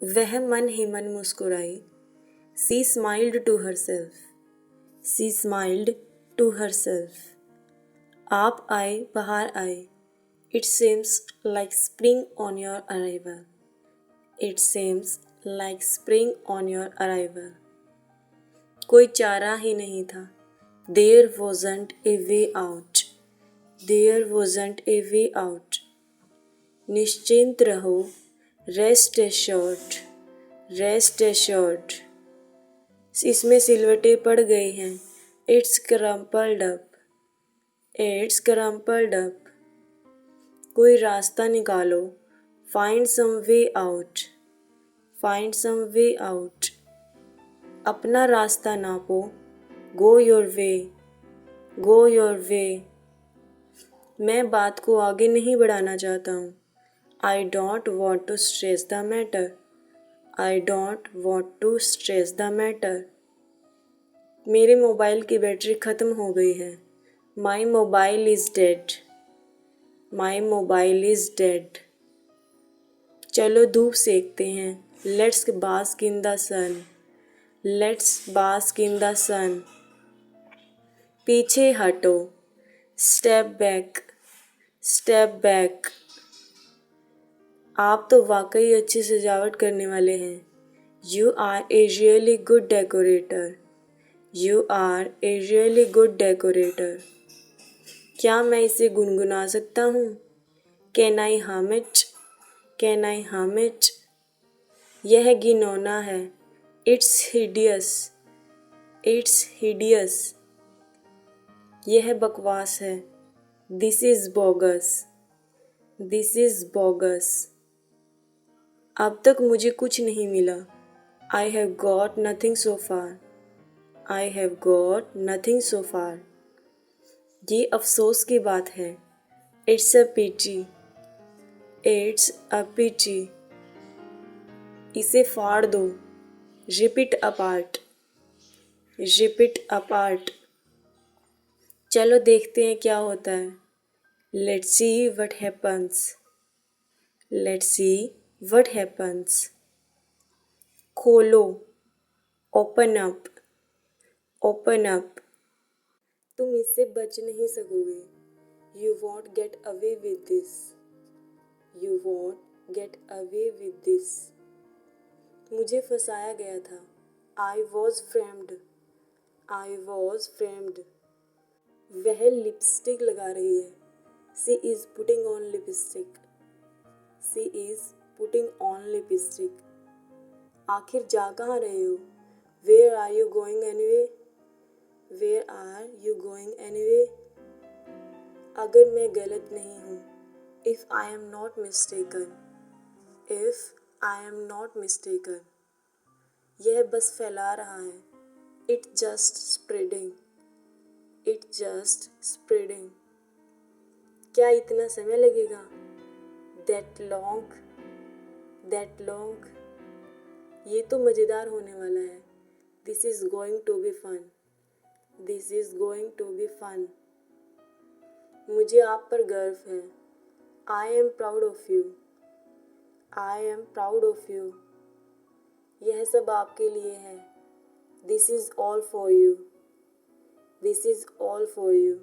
वह मन ही मन मुस्कुराई। She smiled to herself. She smiled to herself. आप आए, बाहर आए। It seems like spring on your arrival. It seems like spring on your arrival. कोई चारा ही नहीं था। There wasn't a way out. There wasn't a way out. निश्चिंत रहो। Rest assured. Rest assured. इसमें सिलवटें पड़ गई हैं। It's crumpled up. It's crumpled up. कोई रास्ता निकालो। Find some way out. Find some way out. अपना रास्ता नापो। Go your way. Go your way. मैं बात को आगे नहीं बढ़ाना चाहता हूँ। I don't want to stress the matter. I don't want to stress the matter. मेरे मोबाइल की बैटरी ख़त्म हो गई है। My mobile is dead. My mobile is dead. चलो धूप सेकते हैं। Let's bask in the sun. Let's bask in the sun. पीछे हटो। Step back. Step back. आप तो वाकई अच्छी सजावट करने वाले हैं। You are a really good decorator. You are a really good decorator. क्या मैं इसे गुनगुना सकता हूँ? कैन आई हम इट? कैन आई हम इट? यह घिनौना है। It's hideous. It's hideous. यह बकवास है। This is bogus. This is bogus. अब तक मुझे कुछ नहीं मिला। I have got nothing so far. I have got nothing so far. ये अफसोस की बात है। It's a pity. It's a pity. इसे फाड़ दो। Rip it apart. Rip it apart. चलो देखते हैं क्या होता है। Let's see what happens. Let's see what happens. खोलो। Open up. Open up. तुम इससे बच नहीं सकोगे। You won't get away with this. You won't get away with this. मुझे फंसाया गया था। I was framed. I was framed. वह लिपस्टिक लगा रही है। She is putting on lipstick. She is putting on lipstick. आखिर जा कहाँ रहे हो? Where are you going anyway? Where are you going anyway? अगर मैं गलत नहीं हूँ। If I am not mistaken. If I am not mistaken. यह बस फैला रहा है। It just spreading. It just spreading. क्या इतना समय लगेगा? That long. That long. ये तो मज़ेदार होने वाला है। This is going to be fun. This is going to be fun. मुझे आप पर गर्व है। I am proud of you. I am proud of you. यह सब आपके लिए है। This is all for you. This is all for you.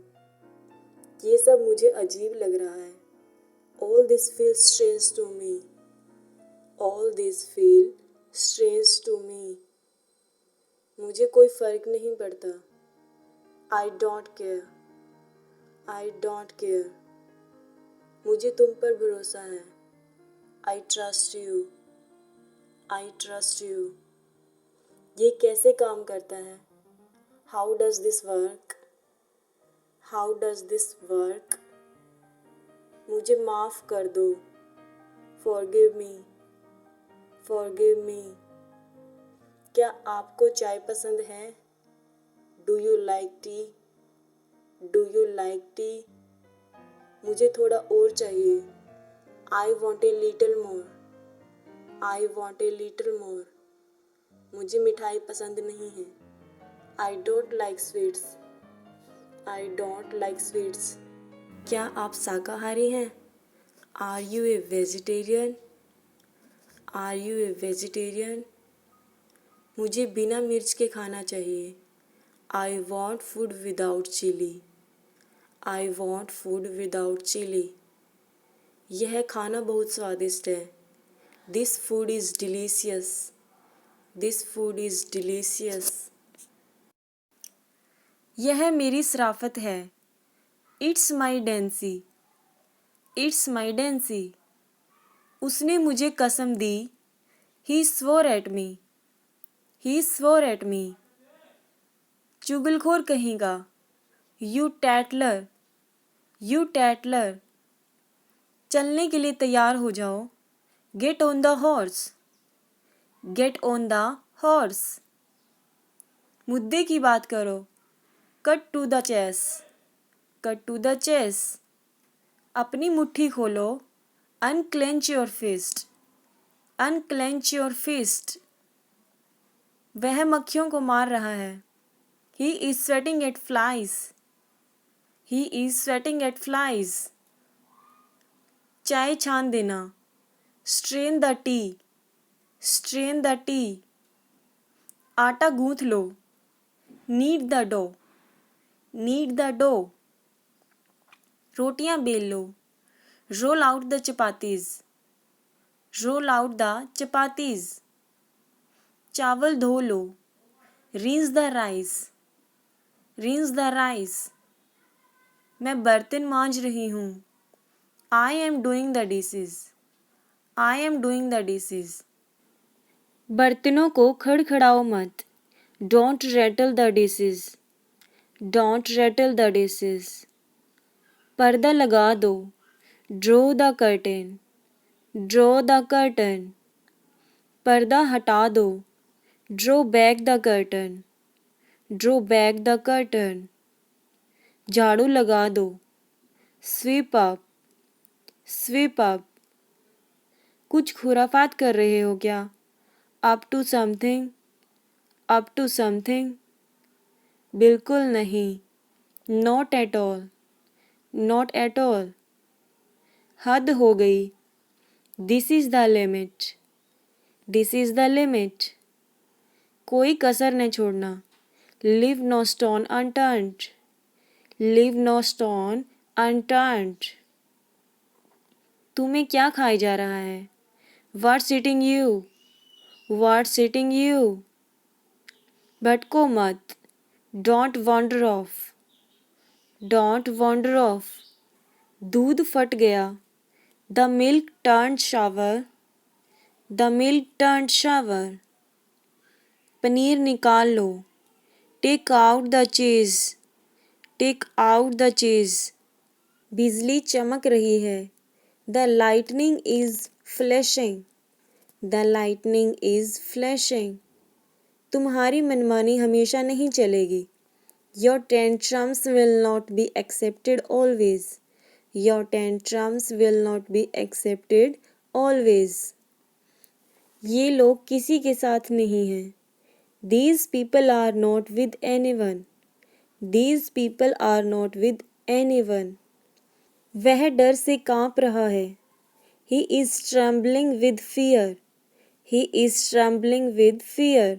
ये सब मुझे अजीब लग रहा है। All this feel strange to me. All this feel strange to me. मुझे कोई फ़र्क नहीं पड़ता। I don't care. I don't care. मुझे तुम पर भरोसा है। I trust you. I trust you. ये कैसे काम करता है? How does this work? How does this work? मुझे माफ़ कर दो। Forgive me. Forgive me. क्या आपको चाय पसंद है? Do you like tea? Do you like tea? मुझे थोड़ा और चाहिए। I want a little more. I want a little more. मुझे मिठाई पसंद नहीं है। I don't like sweets. I don't like sweets. क्या आप शाकाहारी हैं? Are you a vegetarian? Are you a vegetarian? मुझे बिना मिर्च के खाना चाहिए। I want food without chilli. I want food without chilli. यह खाना बहुत स्वादिष्ट है। This food is delicious. This food is delicious. यह मेरी शराफत है। It's my decency. It's my decency. उसने मुझे कसम दी। He swore at me. He swore at me. चुगलखोर कहेगा। You tattler. You tattler. चलने के लिए तैयार हो जाओ। Get on the horse. Get on the horse. मुद्दे की बात करो। Cut to the chase. Cut to the chase. अपनी मुट्ठी खोलो। Unclench your fist. Unclench your fist. वह मक्खियों को मार रहा है। He is swatting at flies. He is swatting at flies. चाय छान देना। Strain the tea. Strain the tea. आटा गूंथ लो। Knead the dough. Knead the dough. रोटियां बेल लो। Roll out the chapatis. Roll out the chapatis. चावल धो लो। Rinse the rice. Rinse the rice. मैं बर्तन मांज रही हूँ। I am doing the dishes. I am doing the dishes. बर्तनों को खड़खड़ाओ मत। Don't rattle the dishes. Don't rattle the dishes. पर्दा लगा दो। Draw the curtain. Draw the curtain. पर्दा हटा दो। Draw back the curtain. Draw back the curtain. झाड़ू लगा दो। Sweep up. Sweep up. कुछ खुराफात कर रहे हो क्या? Up to something. Up to something. बिल्कुल नहीं। Not at all. Not at all. हद हो गई। This is the limit. This is the limit. कोई कसर न छोड़ना। Leave no stone unturned. Leave no stone unturned. तुम्हें क्या खाए जा रहा है? What's eating you? What's eating you? भटको मत। Don't wander off. Don't wander off. दूध फट गया। The milk turned sour. The milk turned sour. पनीर निकाल लो। Take out the cheese. Take out the cheese. बिजली चमक रही है। The lightning is flashing. The lightning is flashing. तुम्हारी मनमानी हमेशा नहीं चलेगी। Your tantrums will not be accepted always. Your tantrums will not be accepted always. ये लोग किसी के साथ नहीं हैं। These people are not with anyone. These people are not with anyone. वह डर से काँप रहा है। He is trembling with fear. He is trembling with fear.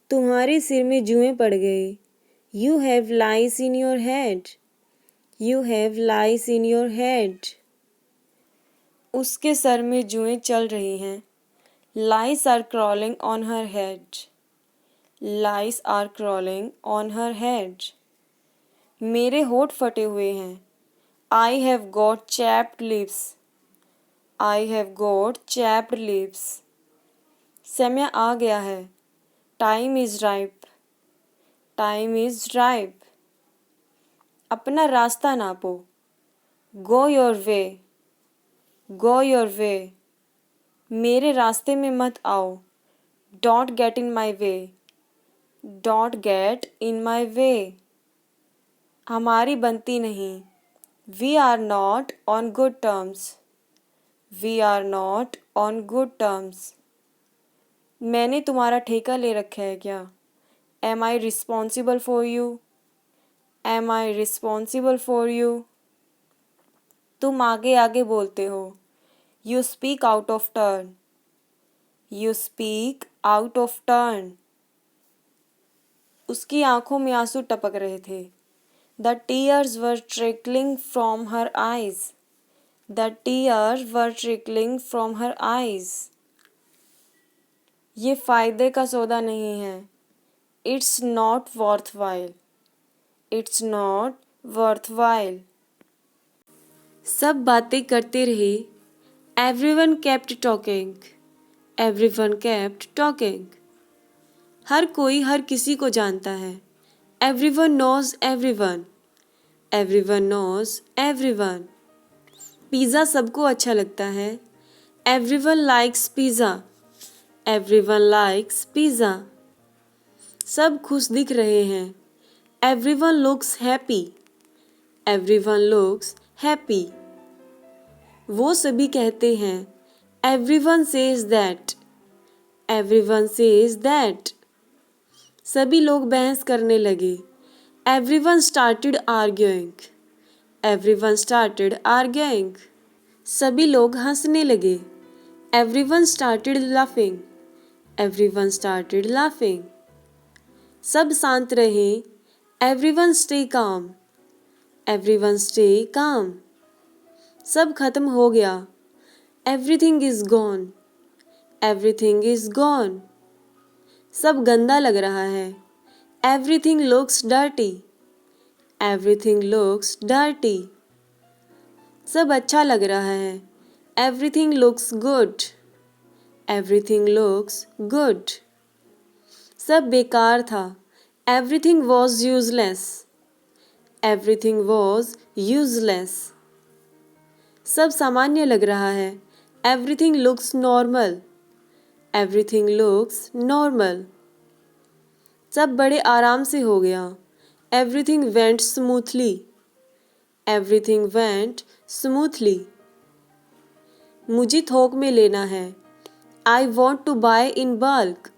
तुम्हारे सिर में जुएं पड़ गए। You have lice in your head. You have lice in your head. उसके सर में जुएं चल रही हैं। Lice are crawling on her head. Lice are crawling on her head. मेरे होठ फटे हुए हैं। I have got chapped lips. I have got chapped lips. समय आ गया है। Time is ripe. Time is ripe. अपना रास्ता नापो। Go your way. Go your way. मेरे रास्ते में मत आओ। Don't get in my way. Don't get in my way. हमारी बनती नहीं। We are not on good terms. We are not on good terms. मैंने तुम्हारा ठेका ले रखा है क्या? Am I responsible for you? Am I responsible for you? तुम आगे आगे बोलते हो। You speak out of turn. You speak out of turn. उसकी आंखों में आंसू टपक रहे थे. The tears were trickling from her eyes. The tears were trickling from her eyes. ये फायदे का सौदा नहीं है. It's not worthwhile. It's not worthwhile. सब बातें करते रहे. Everyone kept talking. Everyone kept talking. हर कोई हर किसी को जानता है. Everyone knows everyone. Everyone knows everyone. Pizza सबको अच्छा लगता है. Everyone likes pizza. Everyone likes pizza. सब खुश दिख रहे हैं. Everyone looks happy. Everyone looks happy. वो सभी कहते हैं. Everyone says that. Everyone says that. सभी लोग बहस करने लगे. Everyone started arguing. Everyone started arguing. सभी लोग हंसने लगे. Everyone started laughing. Everyone started laughing. सब शांत रहे. Everyone stay calm. Everyone stay calm. सब खत्म हो गया. Everything is gone. Everything is gone. सब गंदा लग रहा है. Everything looks dirty. Everything looks dirty. सब अच्छा लग रहा है. Everything looks good. Everything looks good. सब बेकार था. Everything was useless. Everything was useless. सब सामान्य लग रहा है. Everything looks normal. Everything looks normal. सब बड़े आराम से हो गया. Everything went smoothly. Everything went smoothly. मुझे थोक में लेना है. I want to buy in bulk.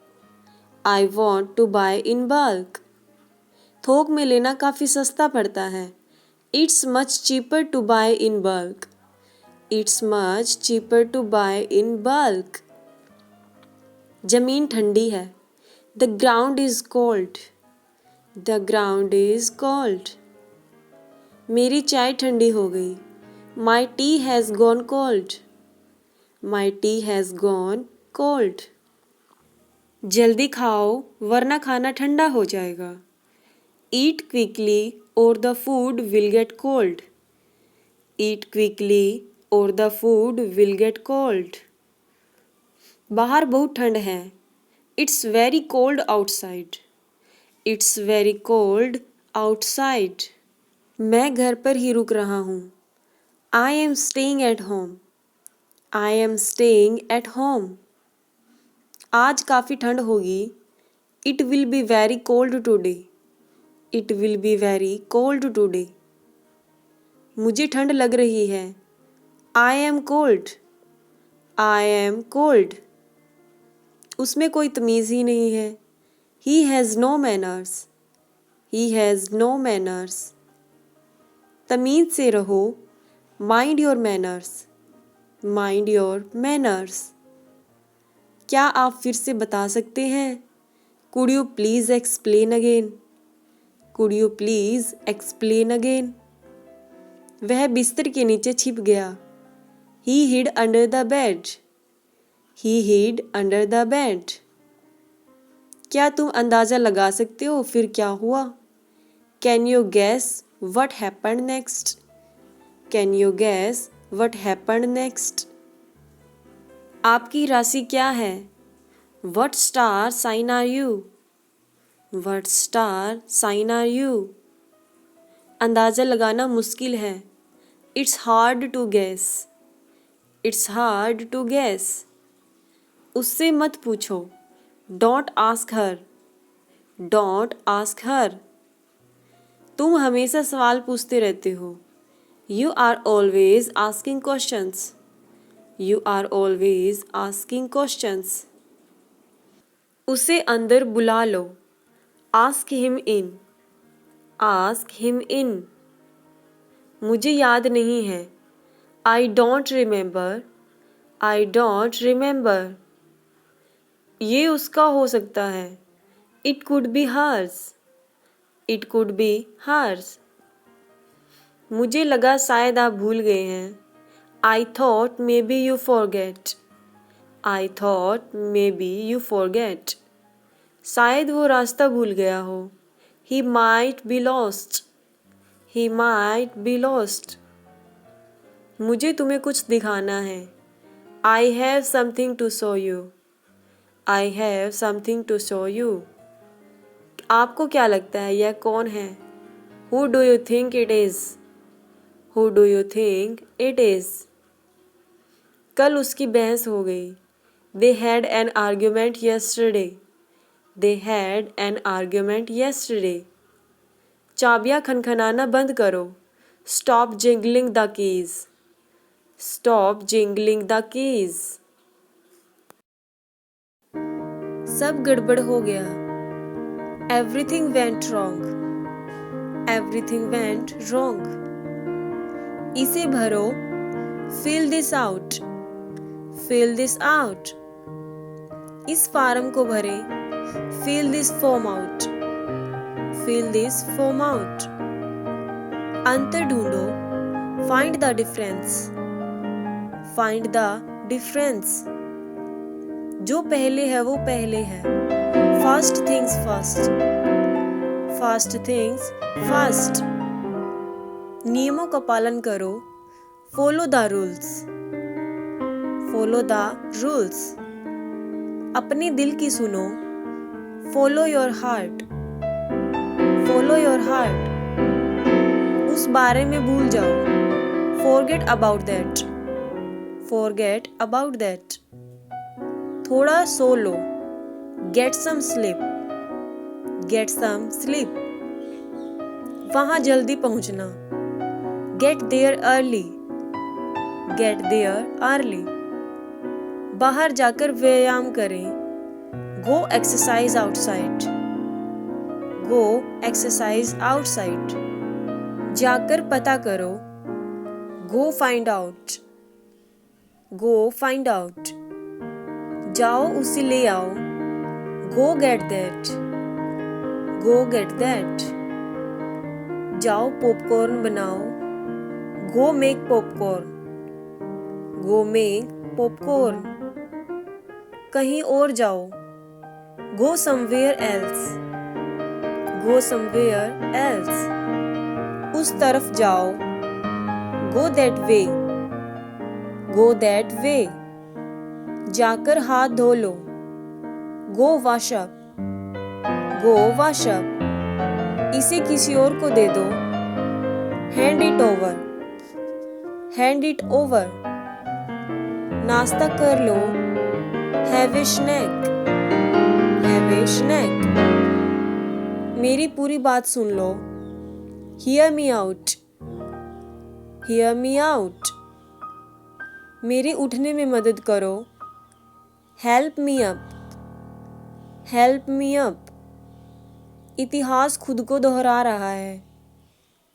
I want to buy in bulk. थोक में लेना काफ़ी सस्ता पड़ता है. It's much cheaper to buy in bulk. It's much cheaper to buy in bulk. जमीन ठंडी है. The ground is cold. The ground is cold. मेरी चाय ठंडी हो गई. My tea has gone cold. My tea has gone cold. जल्दी खाओ वरना खाना ठंडा हो जाएगा. Eat quickly or the food will get cold. Eat quickly or the food will get cold. बाहर बहुत ठंड है. It's very cold outside. It's very cold outside. मैं घर पर ही रुक रहा हूँ. I am staying at home. I am staying at home. आज काफ़ी ठंड होगी. It will be very cold today. It will be very cold today. मुझे ठंड लग रही है. I am cold. I am cold. उसमें कोई तमीज़ ही नहीं है. He has no manners. He has no manners. तमीज़ से रहो. Mind your manners. Mind your manners. क्या आप फिर से बता सकते हैं? Could you please explain again? Could you please explain again? वह बिस्तर के नीचे छिप गया. He hid under the bed. He hid under the bed. क्या तुम अंदाज़ा लगा सकते हो फिर क्या हुआ? Can you guess what happened next? Can you guess what happened next? आपकी राशि क्या है? What star sign are you? What star sign are you? अंदाज़ा लगाना मुश्किल है. It's hard to guess. It's hard to guess. उससे मत पूछो. Don't ask her. Don't ask her. तुम हमेशा सवाल पूछते रहते हो. You are always asking questions. You are always asking questions. उसे अंदर बुला लो. Ask him in. Ask him in. मुझे याद नहीं है. I don't remember. I don't remember. ये उसका हो सकता है। It could be hers. It could be hers. मुझे लगा शायद आप भूल गए हैं। I thought maybe you forget. I thought maybe you forget. शायद वो रास्ता भूल गया हो। He might be lost. He might be lost. मुझे तुम्हें कुछ दिखाना है। I have something to show you. I have something to show you. आपको क्या लगता है यह कौन है? Who do you think it is? Who do you think it is? कल उसकी बहस हो गई। They had an argument yesterday. They had an argument yesterday. चाबियाँ खनखनाना बंद करो। Stop jingling the keys. Stop jingling the keys. सब गड़बड़ हो गया। Everything went wrong. Everything went wrong. इसे भरो। Fill this out. Fill this out. इस फार्म को भरें। Fill this form out. Fill this form out. अंतर ढूंढो। Find the difference. Find the difference. जो पहले है वो पहले है। First things first. First things first. नियमों का पालन करो। Follow the rules. Follow the rules. अपने दिल की सुनो। Follow your heart. Follow your heart. उस बारे में भूल जाओ। Forget about that. Forget about that. थोड़ा सो लो। Get some sleep. Get some sleep. वहाँ जल्दी पहुँचना। Get there early. Get there early. बाहर जाकर व्यायाम करें। Go exercise outside. Go exercise outside. जाकर पता करो। Go find out. Go find out. जाओ उसे ले आओ। Go get that. Go get that. जाओ पॉपकॉर्न बनाओ। Go make popcorn. Go make popcorn. कहीं और जाओ। Go somewhere else. Go somewhere else. उस तरफ जाओ। Go that way. Go that way. जाकर हाथ धो लो। Go wash up. Go wash up. इसे किसी और को दे दो। Hand it over. Hand it over. नाश्ता कर लो। Have a snack. Have a snack. मेरी पूरी बात सुन लो। Hear me out. Hear me out. मेरे उठने में मदद करो। Help me up. Help me up. इतिहास खुद को दोहरा रहा है।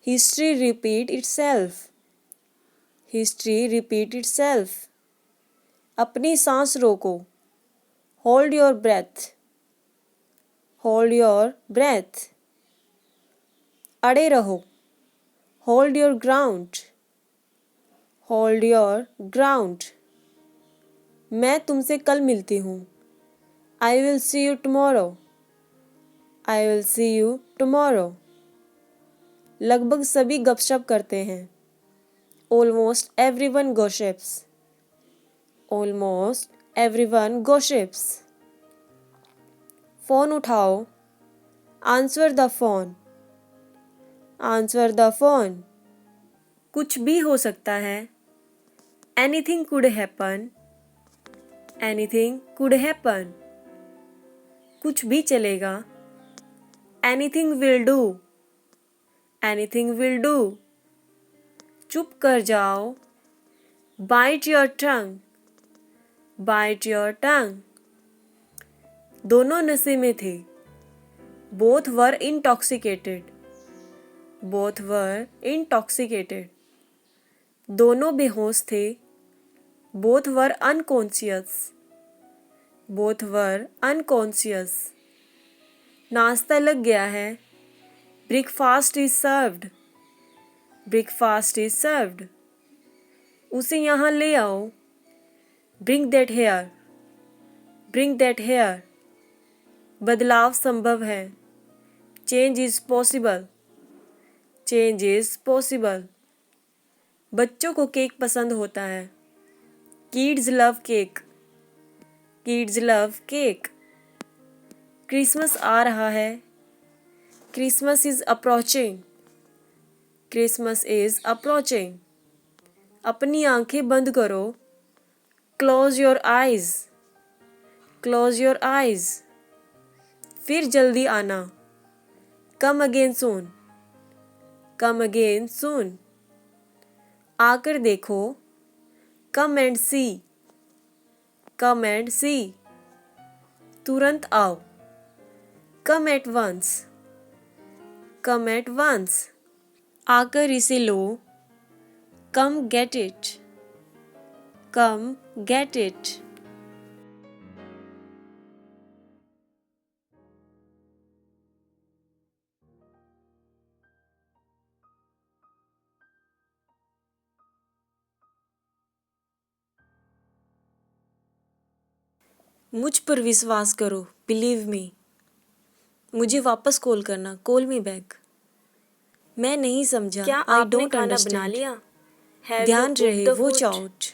History repeat itself. History repeat itself. अपनी सांस रोको। Hold your breath. Hold your breath. अड़े रहो। Hold your ground. Hold your ground. मैं तुमसे कल मिलती हूँ। I will see you tomorrow. I will see you tomorrow. लगभग सभी गपशप करते हैं। Almost everyone gossips. Almost everyone gossips. Phone उठाओ। Answer the phone. Answer the phone. कुछ भी हो सकता है। Anything could happen. Anything could happen. कुछ भी चलेगा। Anything will do. Anything will do. चुप कर जाओ। Bite your tongue. Bite your tongue. दोनों नशे में थे। Both were intoxicated. Both were intoxicated. दोनों बेहोश थे। Both were unconscious. Both were unconscious. नाश्ता लग गया है। Breakfast is served. Breakfast is served. उसे यहाँ ले आओ। Bring that here. Bring that here. बदलाव संभव है। Change is possible. Change is possible. बच्चों को केक पसंद होता है। Kids love cake. Kids love cake. Christmas आ रहा है। Christmas is approaching. Christmas is approaching. अपनी आंखें बंद करो। Close your eyes. Close your eyes. फिर जल्दी आना। Come again soon. Come again soon. आकर देखो। Come and see. Come and see. तुरंत आओ। Come at once. Come at once. आकर इसे लो। Come get it. Come get it. मुझ पर विश्वास करो। Believe me. मुझे वापस कॉल करना। Call me back. मैं नहीं समझा। क्या आई आपने डोंट खाना बना अंडरस्टैंड। लिया? Have ध्यान you cooked रहे। the watch food? Out.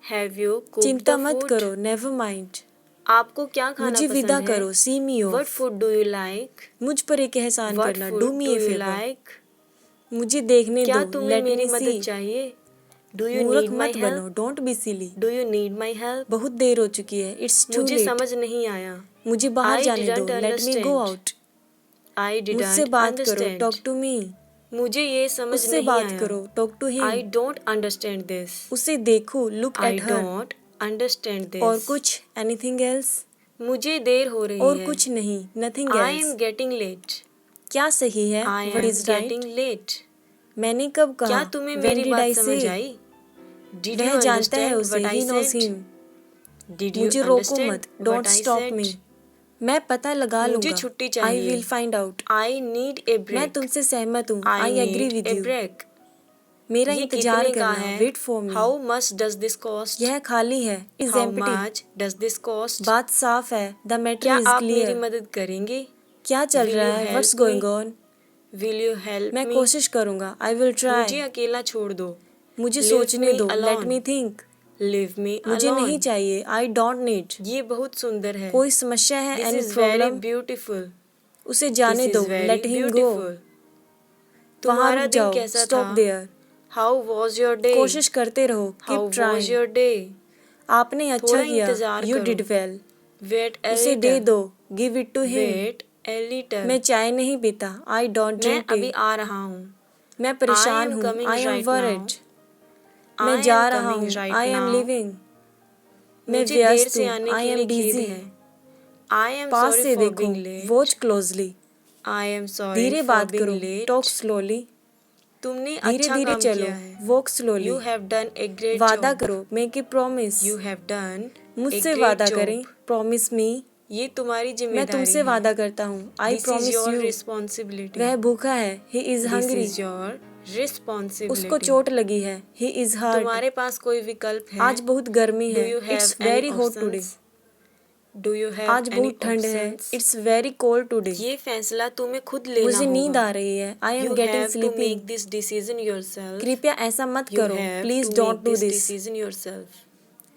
Have you cooked चिंता the मत food? करो। Never mind. आपको क्या खाना मुझे पसंद विदा है? करो। सी मी What of. food do you like? मुझ पर एक एहसान What करना। food do me do A you favour. like? मुझे देखने क्या दो। तुम्हें लेट मेरी मी मदद सी। चाहिए? Do you मूर्ख need my मत help? बनो। Don't be silly. Do you need my help? बहुत देर हो चुकी है। इट्स टू मुझे लेट। समझ नहीं आया। मुझे बाहर I जाने दो। didn't let me go understand. Out. I मुझसे didn't बात करो। understand. Talk to me. मुझे ये समझ उससे नहीं बात आया। करो। Talk to him. I don't understand this. उसे देखो। Look I at her. don't understand और this. कुछ। Anything else. मुझे देर हो रही और है। कुछ नहीं। Nothing I else. am getting late. क्या सही है? I what am is right? getting late. मैंने कब कहा? क्या तुम्हें When मेरी did बात I समझ say? आई? Did you वह जानता है understand उसे। what I he knows said? Him. Did you मुझे रोको understand मत। Don't what I stop said? Me. मैं पता लगा मुझे लूंगा। छुट्टी आई चाहिए। Will find out. I need a मैं break. तुमसे सहमत हूँ। I I agree need with a you. break. मेरा ये इंतजार कितने का करना। है? Wait for me. How much does this cost? यह खाली है। Is How empty. much does this cost? बात साफ है। द मैटर क्या इज आप मेरी क्लियर। मदद करेंगे? क्या चल Will रहा you है? help what's me? Going on? Will you help मैं me? कोशिश करूंगा। आई विल मुझे ट्राई। अकेला छोड़ दो। मुझे Leave सोचने me दो। Let alone. Me think. Leave me मुझे alone. नहीं चाहिए। I don't need. ये बहुत सुंदर है। कोई समस्या है? This any is very problem? beautiful. उसे जाने This दो। is very let him go. beautiful. वहां तुम्हारा रुक दिन जाओ। कैसा स्टॉप था? There. How was your day? कोशिश करते रहो। How keep was trying. your day? आपने अच्छा थोड़ा किया। इंतजार यू करो। Did well. Wait a उसे दे little. दो। Give it to him. Wait a little. मैं चाय नहीं पीता। आई डोंट मैं ड्रिंक अभी टी। आ रहा हूँ। मैं I परेशान am हूँ। coming I am right worried. now. मैं I जा am रहा coming हूँ। right I am now. Leaving. मैं मुझे देर व्यस्त से हूँ। आने आई के एम लिए खेद बिजी। है। I am पास sorry से for देखो। being late. Watch closely. I am sorry धीरे for बात being करो। late. Talk slowly. तुमने धीरे अच्छा धीरे काम चलो। किया है। Walk slowly. You have done a great वादा job. करो। Make a promise. You have done a मुझसे great वादा job. करें। Promise me. ये तुम्हारी मैं जिम्मेदारी तुमसे है। वादा करता हूँ। आई This is promise your you. responsibility. वह भूखा है। He is This hungry. is your responsibility. उसको चोट लगी है। He is hurt. तुम्हारे पास कोई विकल्प है? आज बहुत गर्मी Do है। you have it's any very hot today. options? Do you have आज any बहुत ठंड है। options? It's very cold today. ये फैसला तुम्हें खुद लेना मुझे नींद होगा। आ रही है। I M You getting have to sleepy. make this decision yourself. कृपया ऐसा मत You करो। have please to don't make do this this. decision yourself.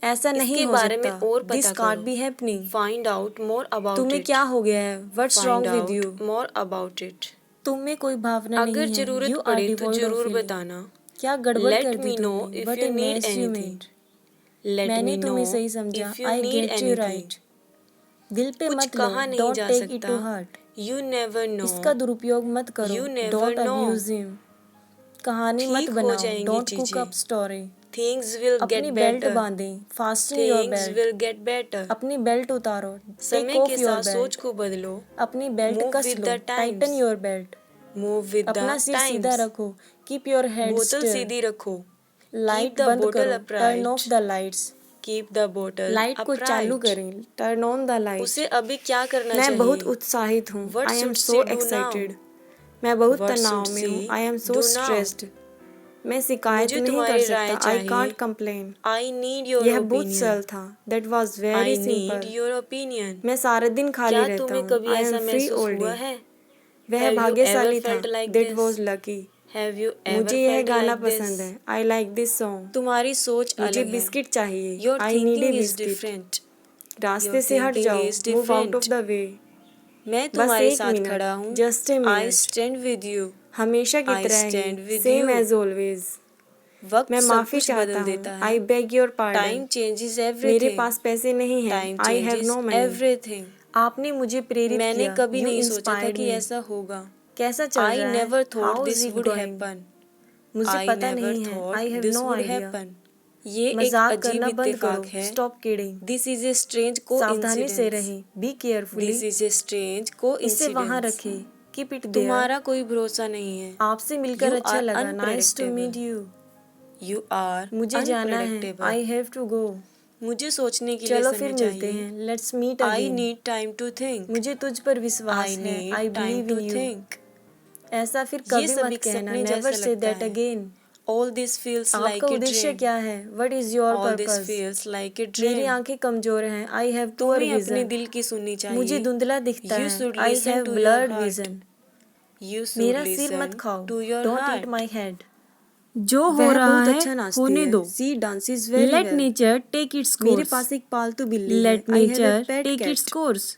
ऐसा नहीं इसके हो बारे में सकता। और दिस पता कांट करो। Be happening. Find out more about तुम्हें it. क्या हो गया है? What's Find wrong with out you? more about it. तुम में कोई भावना अगर नहीं है। जरूरत यू आर पड़े तो डिवोइड ऑफ जरूर फीलिंग। बताना। क्या गड़बड़ Let कर दी me know तुमने? if what you A need mess you anything. Made. Let मैंने me तुम्हें know सही समझा। if you I need get you anything. Right. दिल पे कुछ मत लो। कहा नहीं डोंट जा टेक इट टू सकता। हार्ट। You never know. इसका दुरुपयोग मत करो। You never don't know. Abuse him. कहानी मत ठीक हो बनाओ। जाएंगी डोंट कुक चीजें। Up story. Things will अपनी get बेल्ट better. बांधें। Fasten your Things belt. will get better. अपनी बेल्ट उतारो। टेक समय ऑफ के योर साथ सोच बेल्ट। को बदलो. अपनी बेल्ट Move कस with लो। the tighten times. Your belt. Move with अपना the सिर सीधा times. रखो। कीप योर हेड बोतल स्टिल। सीधी रखो. लाइट Keep the बंद bottle करो। Turn off upright. The lights. Keep the बोतल लाइट को चालू करें, टर्न ऑन द लाइट। उसे अभी क्या करना मैं चाहिए? बहुत उत्साहित हूँ, What I am should so she do excited. now? मैं बहुत What तनाव should में हूँ, she I am so do now? Stressed. मैं शिकायत मुझे नहीं कर तुम्हारी राय सकता, आई कांट चाहिए। कंप्लेन। आई नीड योर यह बहुत ओपिनियन। सरल था, that was very I need simple. Your opinion. मैं सारा दिन खाली क्या रहता तुम्हें हूँ, कभी आई एम ऐसा फ्री महसूस ऑल हुआ डे। है? वह Have you भाग्यशाली ever था, felt like that this? Was lucky. Have you ever मुझे यह felt गाना like this? पसंद है, आई लाइक दिस सॉन्ग। तुम्हारी सोच मुझे अलग है। बिस्किट चाहिए, Your I need a thinking is biscuit. different. रास्ते Your से हट thinking जाओ, is move out of different. The way. मैं बस तुम्हारे एक साथ मिनट, खड़ा हूँ। Just a I minute. stand with you. हमेशा की I तरह stand ही, with same you. As always. वक्त मैं सब माफी कुछ चाहता बदल देता हूँ, है। I beg your pardon. Time changes मेरे everything. पास पैसे नहीं हैं, Time I have changes no money. everything. आपने मुझे प्रेरित मैंने किया, कभी यू नहीं सोचा था इंस्पायर्ड कि मी। ऐसा होगा। कैसा चल I रहा है? never thought how this is it would going? happen. मुझे I पता never नहीं है, thought I have this no would idea. happen. ये एक मजाक अजीब करना बंद इत्तेफाक करो, है। Stop kidding. This is a strange सावधानी से coincidence. रहें, be carefully. This is a strange इसे वहाँ coincidence. रखें, कीप इट देयर। तुम्हारा कोई भरोसा नहीं है। आपसे मिलकर You अच्छा are लगा, nice to meet unpredictable. You. You are मुझे जाना है, unpredictable. I have to go. मुझे सोचने के लिए चलो समय फिर मिलते चाहिए। हैं, let's meet I again. need time to think. मुझे तुझ पर विश्वास I है, need I time believe to in you. think. ऐसा फिर ये कभी सब मत एक कहना, सपने नेवर जैसा से लगता दैट है। अगेन। All this feels आपका like a उद्देश्य dream. क्या है? What is your All this purpose? feels like a मेरी dream. आंखें कमजोर हैं, आई हैव पुअर तुम्हें अपने विजन। दिल की सुननी चाहिए। मुझे धुंधला दिखता You है, should I listen have to your blurred heart. Vision. You should मेरा सिर मत listen खाओ, to your don't eat heart. My head. जो हो वह रहा बहुत है अच्छा नाचती होने है, दो। She dances very Let well. nature take its मेरे course. पास एक पालतू बिल्ली है, Let I have a nature pet take its cat. course.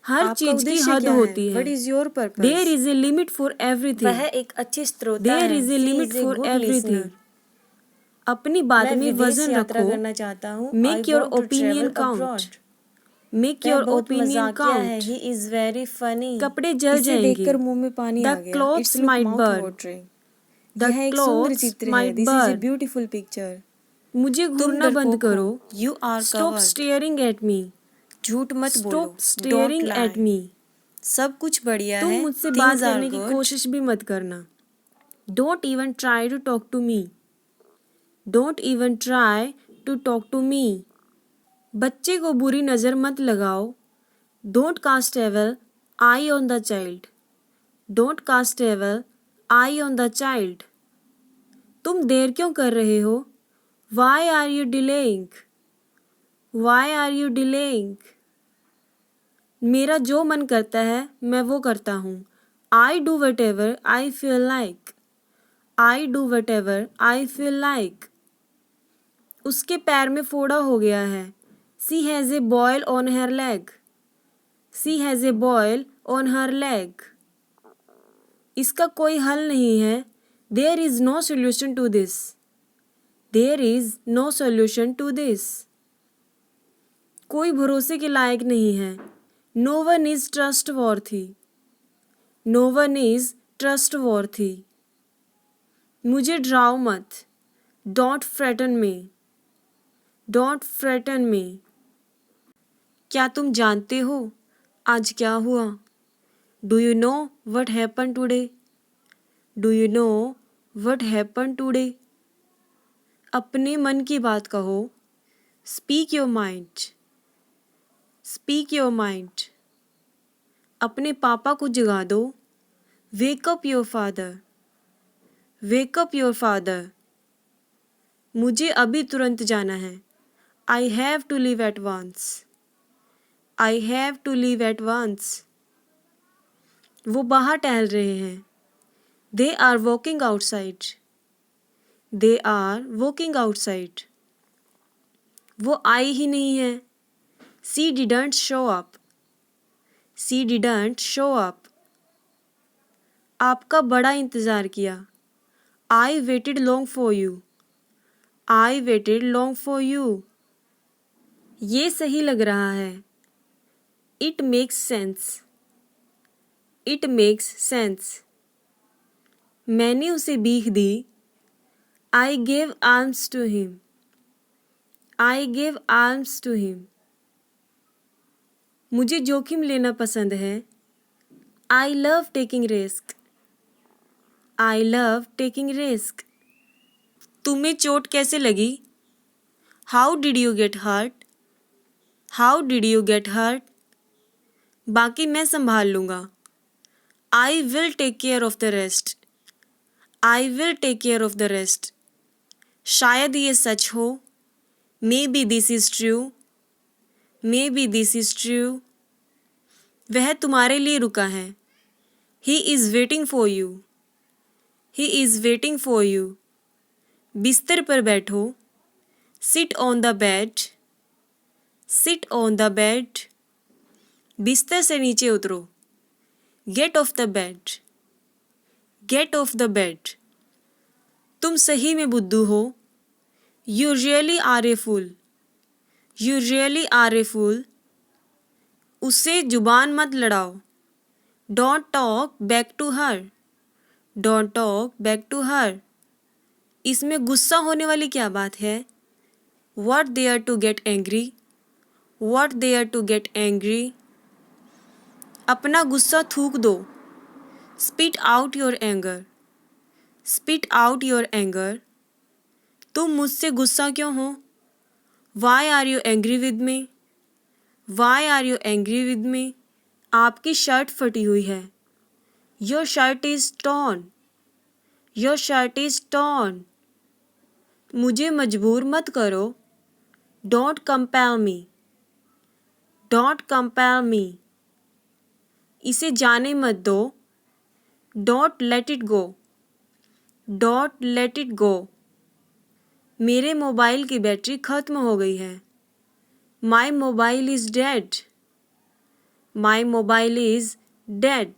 हर आपका चीज की उद्देश्य हद क्या है? होती है। What is your purpose? There is a limit for everything. वह एक अच्छी श्रोता There है, is a she limit is a for good everything. Listener. अपनी बात मैं में विदेश वजन यात्रा रखो। करना चाहता हूँ, Make I your want to opinion travel count. Abroad. Make वह your बहुत opinion मजाकिया है, count. He is very funny. कपड़े जल इसे जाएंगे। देखकर मुंह में पानी The आ गया। clothes it's look might mouth burn. Watering. The यह एक सुंदर clothes चित्र है, might this is a burn. Beautiful picture. मुझे तुम घूरना बंद डरपोक करो। हो, you are Stop coward. staring at me. झूठ मत बोलो, Stop don't staring at lie. me. सब कुछ बढ़िया तुम है, मुझसे बात थिंग्स आर करने की गुड। कोशिश भी मत करना। Don't even try to talk to me. Don't even try to talk to me. बच्चे को बुरी नज़र मत लगाओ। Don't cast evil eye on the child. Don't cast evil eye on the child. तुम देर क्यों कर रहे हो? Why are you delaying? Why are you delaying? मेरा जो मन करता है मैं वो करता हूँ। I do whatever I feel like. I do whatever I feel like. उसके पैर में फोड़ा हो गया है। She has a boil on her leg. She has a boil on her leg. इसका कोई हल नहीं है। There is no solution to this. There is no solution to this. कोई भरोसे के लायक नहीं है। No one is trustworthy. No one is trustworthy. मुझे डराओ मत। Don't frighten me. Don't frighten me. क्या तुम जानते हो आज क्या हुआ? Do you know what happened today? Do you know what happened today? अपने मन की बात कहो। Speak your mind. Speak your mind. अपने पापा को जगा दो। Wake up your father. Wake up your father. मुझे अभी तुरंत जाना है। I have to leave at once. I have to leave at once. वो बाहर टहल रहे हैं। They are walking outside. They are walking outside. वो आई ही नहीं है। She didn't show up. She didn't show up. आपका बड़ा इंतज़ार किया। I waited long for you. I waited long for you. ये सही लग रहा है। It makes sense. It makes sense. मैंने उसे भीख दी। I gave alms to him. I gave alms to him. मुझे जोखिम लेना पसंद है। I love taking risk. I love taking risk. तुम्हें चोट कैसे लगी? How did you get hurt? How did you get hurt? बाकी मैं संभाल लूँगा। I will take care of the rest. I will take care of the rest. शायद ये सच हो। Maybe this is true. Maybe this is true. वह तुम्हारे लिए रुका है। He is waiting for you. He is waiting for you. बिस्तर पर बैठो। Sit on the bed. Sit on the bed. बिस्तर से नीचे उतरो। Get off the bed. Get off the bed. तुम सही में बुद्धू हो। You really are a fool. You really are a fool. उससे जुबान मत लड़ाओ। Don't talk back to her. Don't talk back to her. इसमें गुस्सा होने वाली क्या बात है? What there to get angry. What there to get angry. अपना गुस्सा थूक दो। Spit out your anger. Spit out your anger. तुम मुझसे गुस्सा क्यों हो? Why are you angry with me? Why are you angry with me? आपकी शर्ट फटी हुई है। Your shirt is torn. Your shirt is torn. मुझे मजबूर मत करो। Don't compel me. Don't compel me. इसे जाने मत दो। Don't let it go. Don't let it go. मेरे मोबाइल की बैटरी ख़त्म हो गई है। My mobile is dead. My mobile is dead.